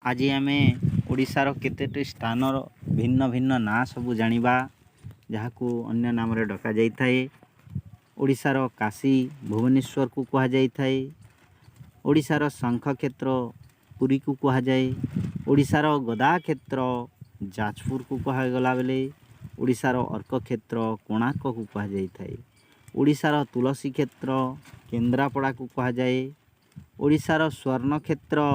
आज आम ओडिशार केतेटी स्थानर भिन्न भिन्न ना सबू जानिबा जहाकू अन्य नाम रे डका जाई थाए। ओडिशार काशी भुवनेश्वर को कहा जाई थाए। ओडिशार शंख क्षेत्र पुरी को कहा जाए। ओडिशार गदा क्षेत्र जाजपुर को कहा गला बेले ओडिशार अर्क क्षेत्र कोणार्क को कहा जाई थाए। ओडिशार तुलसी क्षेत्र केन्द्रापड़ा को कहा जाए। ओडिशार स्वर्ण क्षेत्र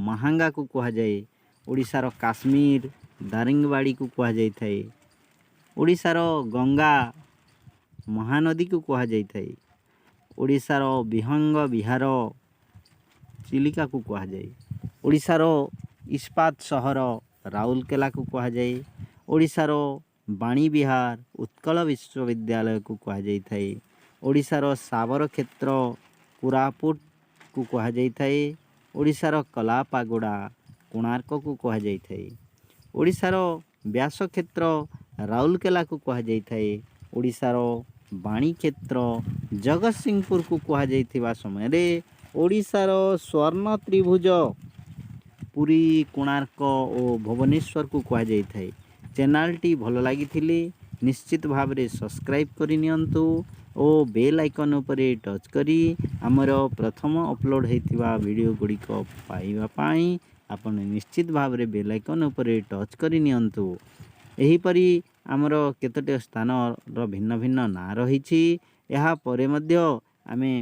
महांगा को कहा जाए। ओडिशार काश्मीर दारिंगबाड़ी को कहा जाई थाए। ओडिशार गंगा महानदी को कहा जाई थाए। ओडिशार विहंग विहार चिलिका को कहा जाए। ओडिशार इस्पात शहर राउरकेला को कहा जाए। ओडिशार बाणी विहार उत्कल विश्वविद्यालय को कहा जाई थाए। ओडिशार साबर क्षेत्र कोरापुट को कहा जाई थाए। ओडिशार कला पागोड़ा कोणार्क को कहा जाई थाए। ओडिशार व्यास क्षेत्र राउरकेला को कहा जाई थाए। ओडिशार बाणी क्षेत्र जगतसिंहपुर को कहा जाइथिबा समय रे ओडिशार स्वर्ण त्रिभुज पुरी कोणार्क और भुवनेश्वर को कहा जाई थाए। चैनल टी भल लागिथिले निश्चित भाव रे सब्सक्राइब करि नियंतु ओ बेल आइकन उपरे टच करी आमर प्रथम अपलोड होइथिबा वीडियो गुडी को पाइबा पाई आपण निश्चित भाव रे बेल आइकन उपरे टच करि नियंतु। एही परी आमर केतोटी स्थान रो भिन्न भिन्न ना रहिछि। एहा परे मध्य आमे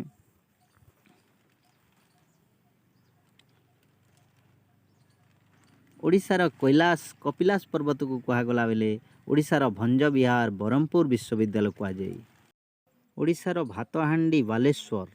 ओडिशार कैलाश कपिलास पर्वत को कहा गला बेले ओडिशार भंज विहार ब्रह्मपुर विश्वविद्यालय कहा जाए। ओडिशार भातहांडी बालेश्वर